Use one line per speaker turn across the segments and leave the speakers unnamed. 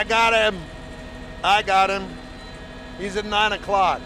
I got him. I got him. He's at 9 o'clock.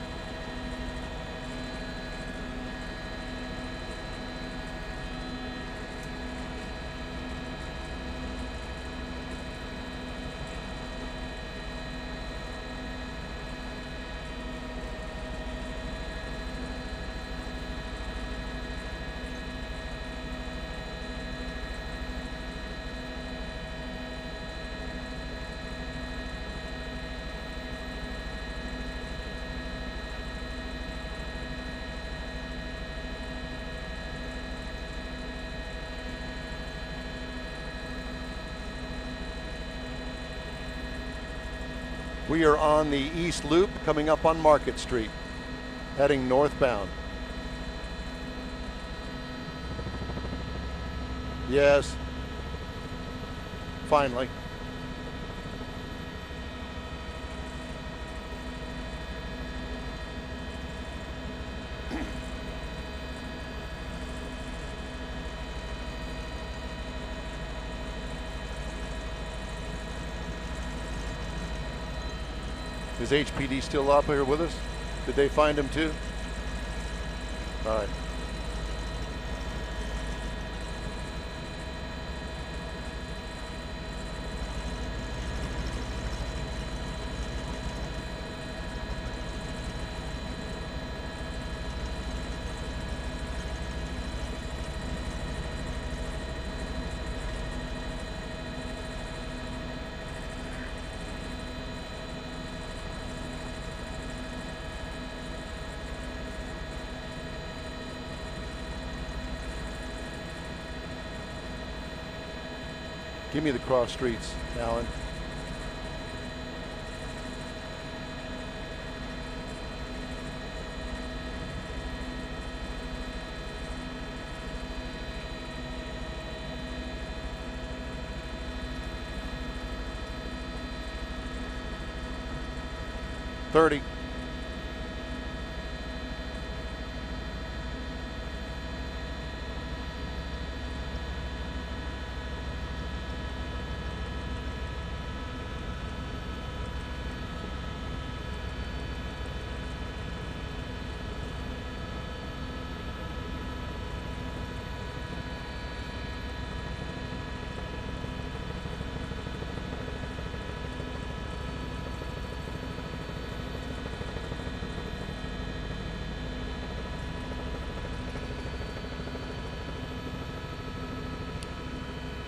We are on the East Loop coming up on Market Street, heading northbound. Yes, finally. Is HPD still up here with us? Did they find him too? All right. Give me the cross streets, Alan. $30.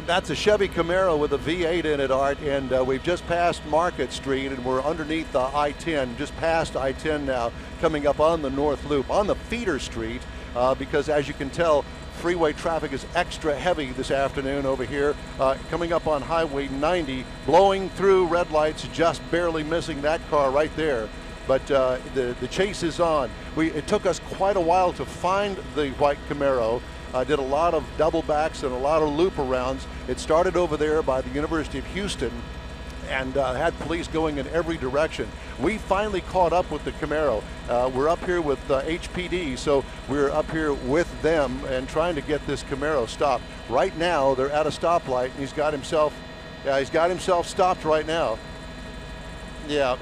That's a Chevy Camaro with a V8 in it, Art, and we've just passed Market Street, and we're underneath the I-10, just past I-10 now, coming up on the North Loop, on the feeder street, because as you can tell, freeway traffic is extra heavy this afternoon over here, coming up on Highway 90, blowing through red lights, just barely missing that car right there. But the chase is on. It took us quite a while to find the white Camaro. Did a lot of double backs and a lot of loop arounds. It started over there by the University of Houston and had police going in every direction. We finally caught up with the Camaro. We're up here with HPD, so we're up here with them and trying to get this Camaro stopped. Right now, they're at a stoplight, and he's got himself stopped right now. Yeah,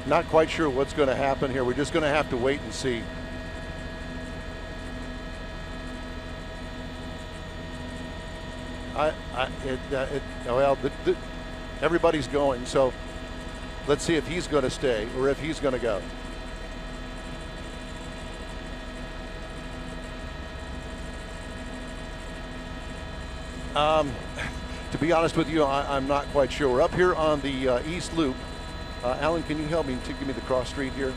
not quite sure what's going to happen here. We're just going to have to wait and see. Everybody's going, so let's see if he's going to stay or if he's going to go. To be honest with you, I'm not quite sure. We're up here on the East Loop. Alan, can you help me to give me the cross street here?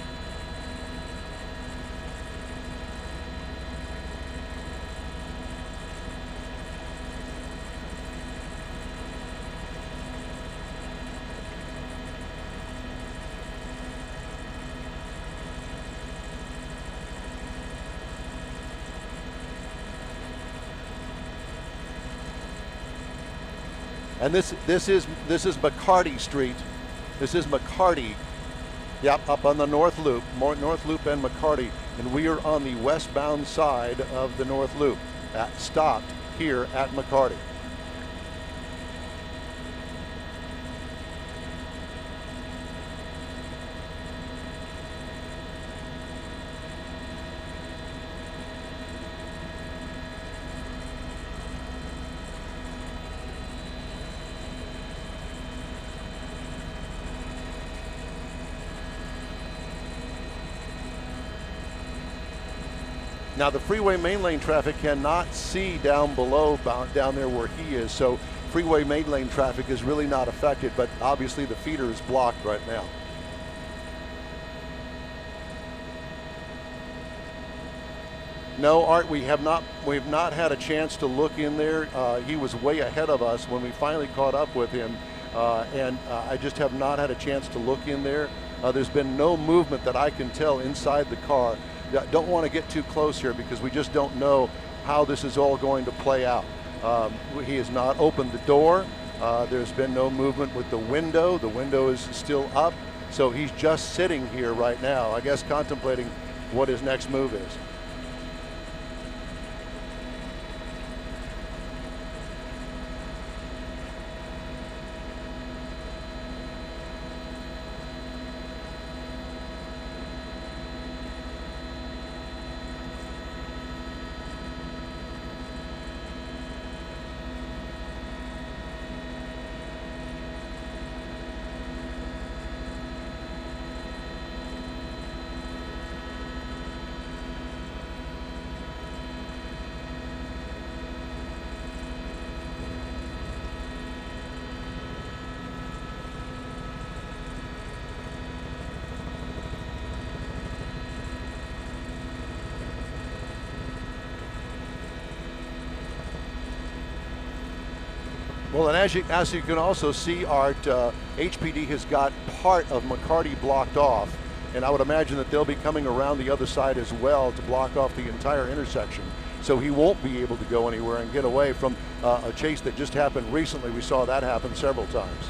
And this is McCarty Street. This is McCarty. Yep, up on the North Loop, North Loop and McCarty, and we are on the westbound side of the North Loop. Stopped here at McCarty. Now the freeway main lane traffic cannot see down below, down there where he is, so freeway main lane traffic is really not affected, but obviously the feeder is blocked right now. No, Art, we have not had a chance to look in there. He was way ahead of us when we finally caught up with him, and I just have not had a chance to look in there. There's been no movement that I can tell inside the car. Don't want to get too close here because we just don't know how this is all going to play out. He has not opened the door. There's been no movement with the window. The window is still up. So he's just sitting here right now, I guess contemplating what his next move is. Well, and as you can also see, Art, HPD has got part of McCarty blocked off, and I would imagine that they'll be coming around the other side as well to block off the entire intersection. So he won't be able to go anywhere and get away from a chase that just happened recently. We saw that happen several times.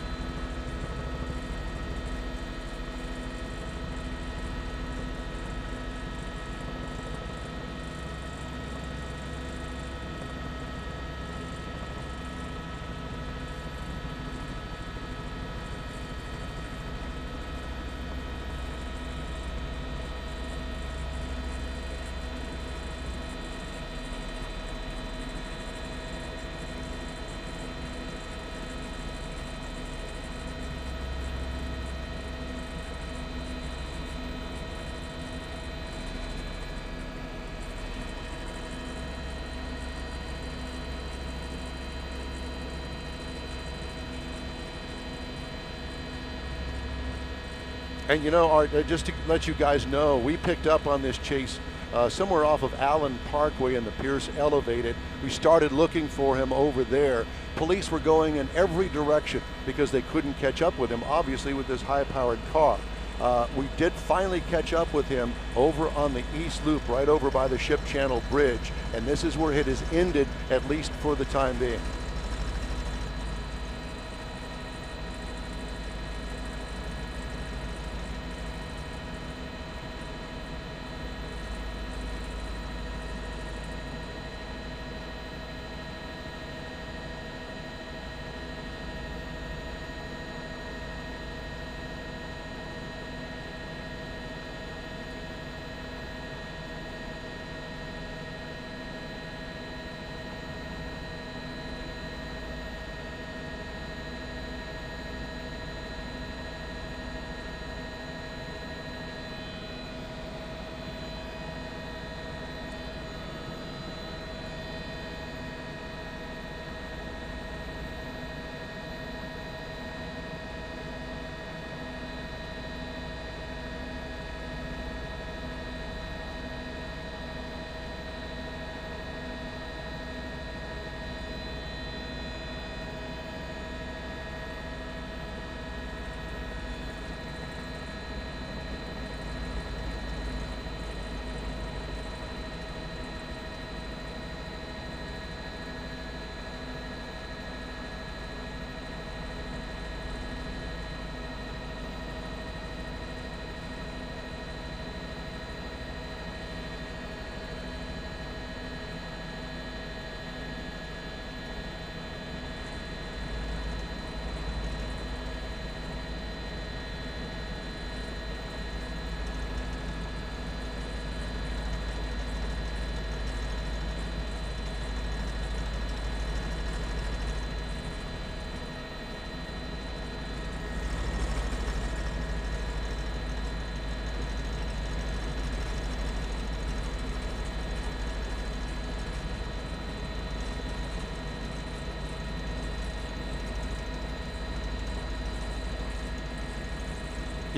And you know, Art, just to let you guys know, we picked up on this chase somewhere off of Allen Parkway in the Pierce Elevated. We started looking for him over there. Police were going in every direction because they couldn't catch up with him, obviously, with this high-powered car. We did finally catch up with him over on the East Loop, right over by the Ship Channel Bridge, and this is where it has ended, at least for the time being.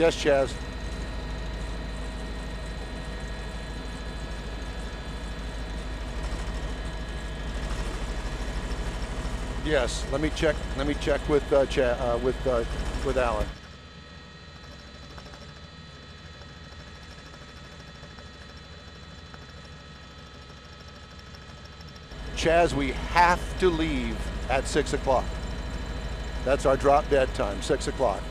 Yes, Chaz. Yes. Let me check. Let me check with with Alan. Chaz, we have to leave at 6 o'clock. That's our drop dead time, 6 o'clock.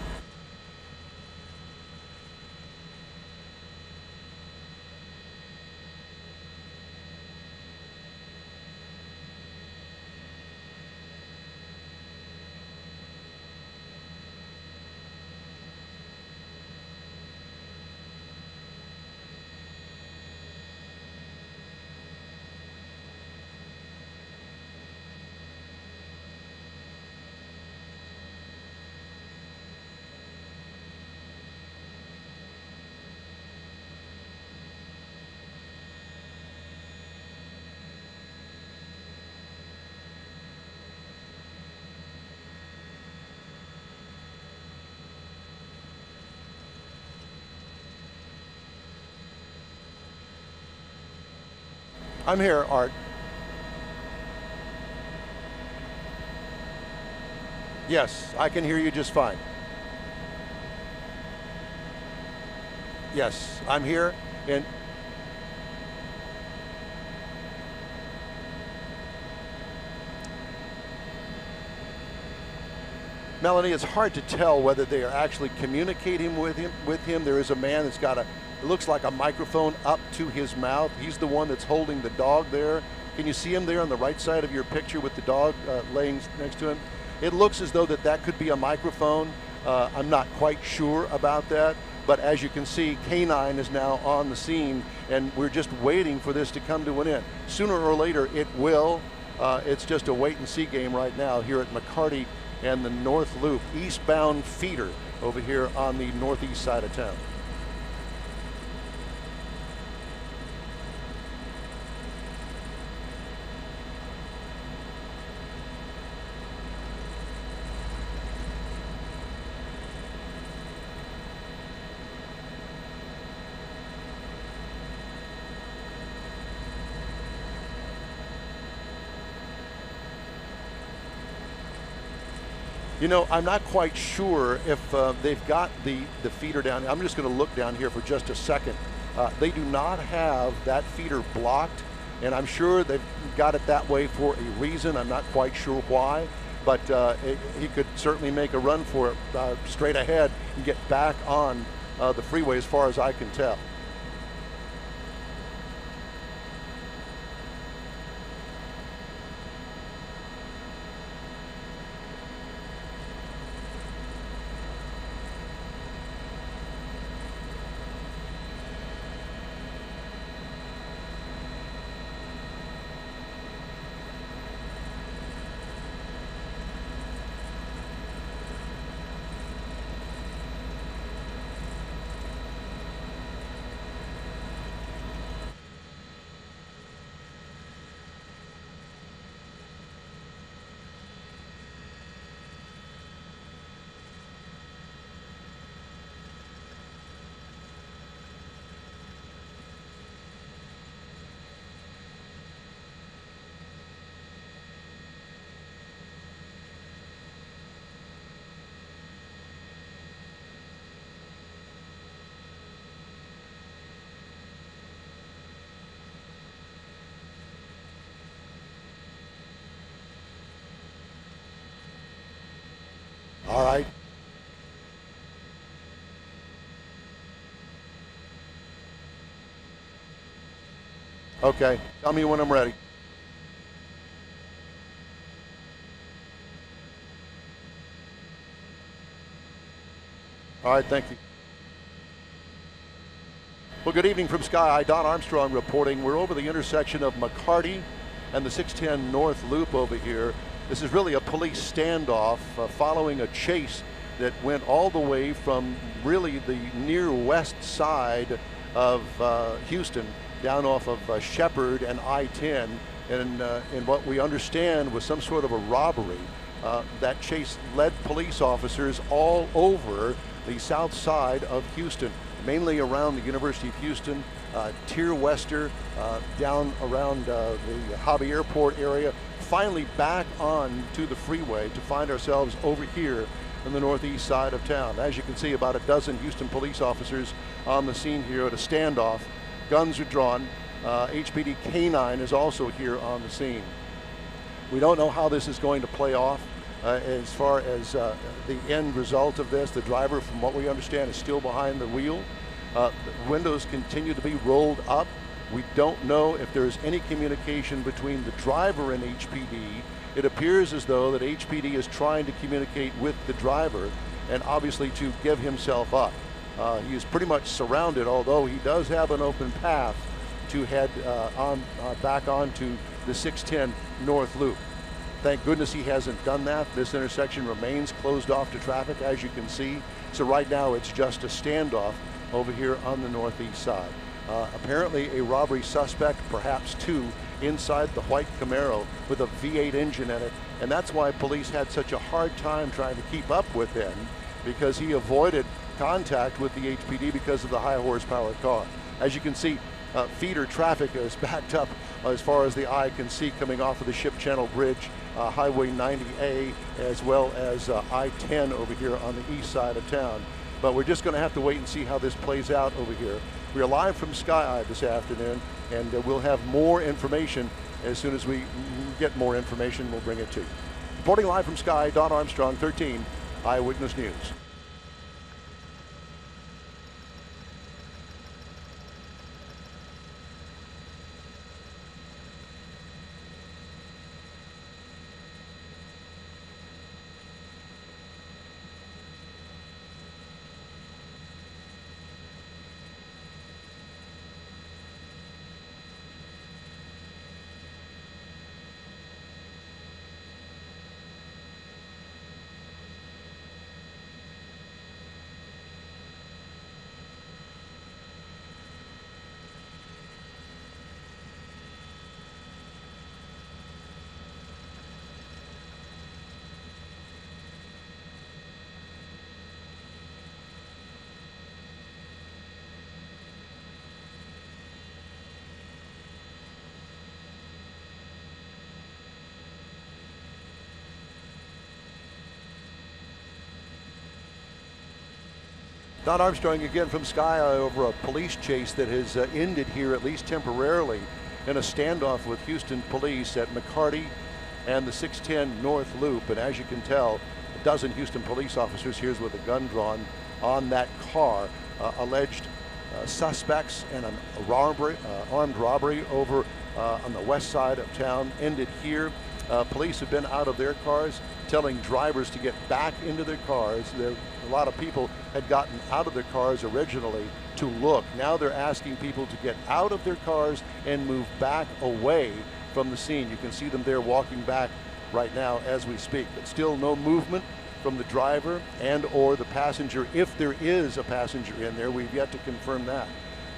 I'm here, Art. Yes, I can hear you just fine. Yes, I'm here, and Melanie, it's hard to tell whether they are actually communicating with him. There is a man that's got it looks like a microphone up to his mouth. He's the one that's holding the dog there. Can you see him there on the right side of your picture with the dog laying next to him? It looks as though that could be a microphone. I'm not quite sure about that, but as you can see, K9 is now on the scene, and we're just waiting for this to come to an end. Sooner or later, it will. It's just a wait-and-see game right now here at McCarty and the North Loop, eastbound feeder over here on the northeast side of town. You know, I'm not quite sure if they've got the feeder down. I'm just going to look down here for just a second. They do not have that feeder blocked, and I'm sure they've got it that way for a reason. I'm not quite sure why, but he could certainly make a run for it straight ahead and get back on the freeway as far as I can tell. All right. Okay, tell me when I'm ready. All right, thank you. Well, good evening from Sky High. Don Armstrong reporting. We're over the intersection of McCarty and the 610 North Loop over here. This is really a police standoff following a chase that went all the way from really the near west side of Houston down off of Shepherd and I-10, and what we understand was some sort of a robbery. That chase led police officers all over the south side of Houston, mainly around the University of Houston, Tier Wester, down around the Hobby Airport area, finally back on to the freeway to find ourselves over here in the northeast side of town. As you can see, about a dozen Houston police officers on the scene here at a standoff. Guns are drawn. HPD K-9 is also here on the scene. We don't know how this is going to play off. As far as the end result of this, the driver, from what we understand, is still behind the wheel. The windows continue to be rolled up. We don't know if there's any communication between the driver and HPD. It appears as though that HPD is trying to communicate with the driver and obviously to give himself up. He is pretty much surrounded, although he does have an open path to head back onto the 610 North Loop. Thank goodness he hasn't done that. This intersection remains closed off to traffic, as you can see. So right now it's just a standoff over here on the northeast side. Apparently a robbery suspect, perhaps two, inside the white Camaro with a V8 engine in it. And that's why police had such a hard time trying to keep up with him, because he avoided contact with the HPD because of the high horsepower car. As you can see, feeder traffic is backed up as far as the eye can see, coming off of the Ship Channel Bridge, Highway 90A, as well as I-10 over here on the east side of town. But we're just going to have to wait and see how this plays out over here. We are live from Sky Eye this afternoon, and we'll have more information. As soon as we get more information, we'll bring it to you. Reporting live from Sky, Don Armstrong, 13 Eyewitness News. Don Armstrong again from Sky Eye over a police chase that has ended here, at least temporarily, in a standoff with Houston police at McCarty and the 610 North Loop. And as you can tell, a dozen Houston police officers here with a gun drawn on that car. Alleged suspects and an armed robbery over on the west side of town ended here. Police have been out of their cars, telling drivers to get back into their cars. A lot of people had gotten out of their cars originally to look. Now they're asking people to get out of their cars and move back away from the scene. You can see them there walking back right now as we speak, but still no movement from the driver and or the passenger. If there is a passenger in there, we've yet to confirm that.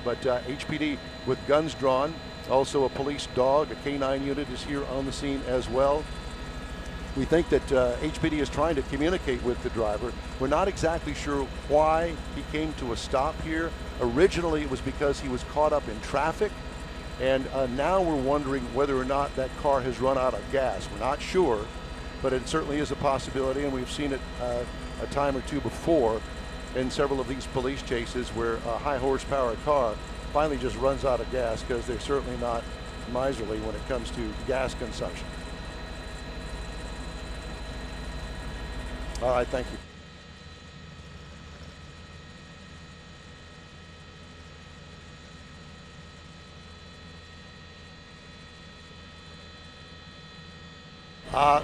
But HPD with guns drawn, also a police dog, a K-9 unit is here on the scene as well. We think that HPD is trying to communicate with the driver. We're not exactly sure why he came to a stop here. Originally, it was because he was caught up in traffic, and now we're wondering whether or not that car has run out of gas. We're not sure, but it certainly is a possibility, and we've seen it a time or two before in several of these police chases where a high horsepower car finally just runs out of gas, because they're certainly not miserly when it comes to gas consumption. All right, thank you. I'll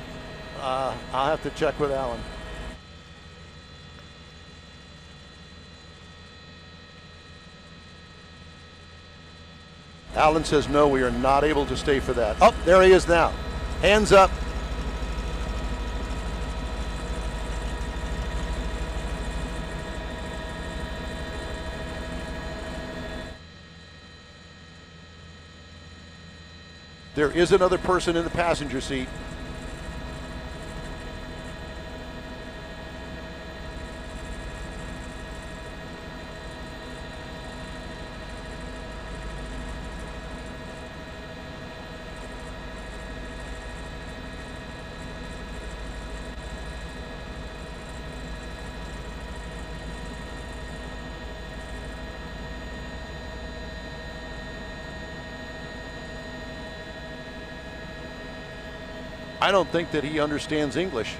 have to check with Alan. Alan says no, we are not able to stay for that. Oh, there he is now. Hands up. There is another person in the passenger seat. I don't think that he understands English.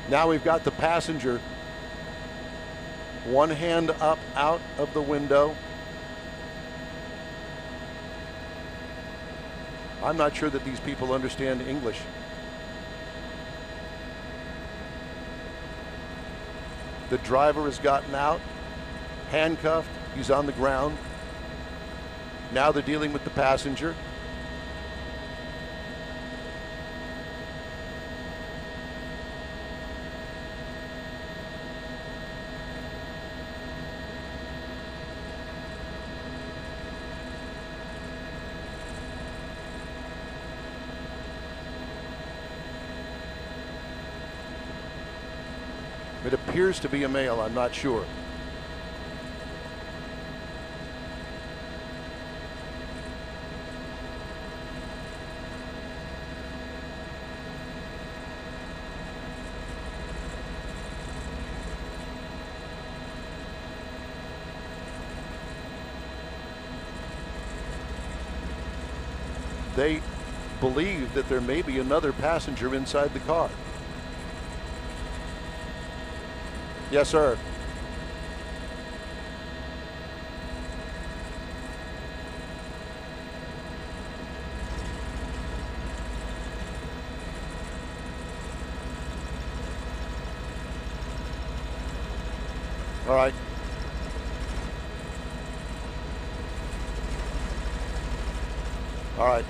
Now we've got the passenger, one hand up out of the window. I'm not sure that these people understand English. The driver has gotten out, handcuffed, he's on the ground. Now they're dealing with the passenger. It appears to be a male, I'm not sure. They believe that there may be another passenger inside the car. Yes, sir. All right. All right.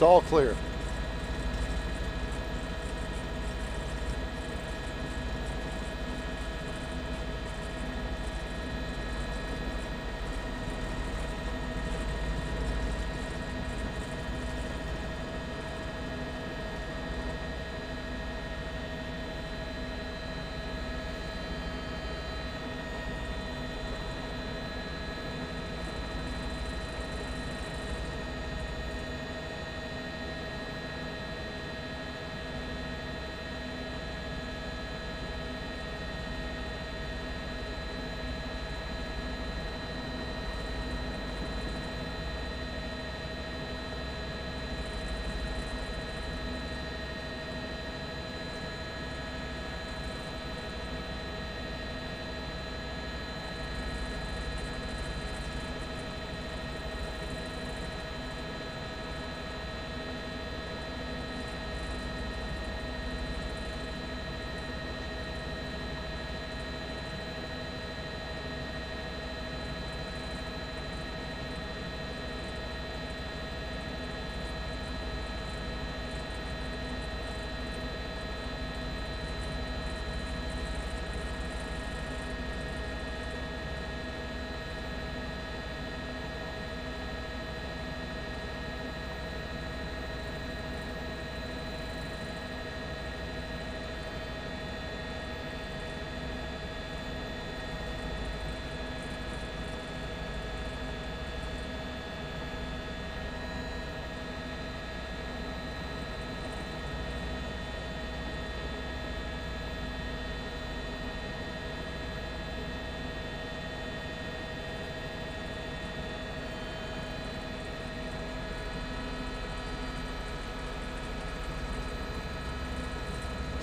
It's all clear.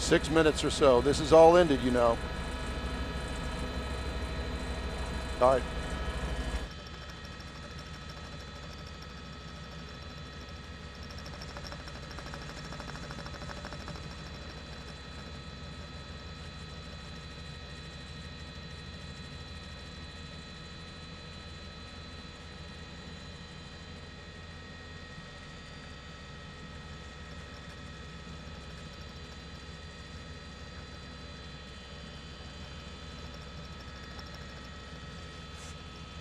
6 minutes or so. This is all ended, you know. All right.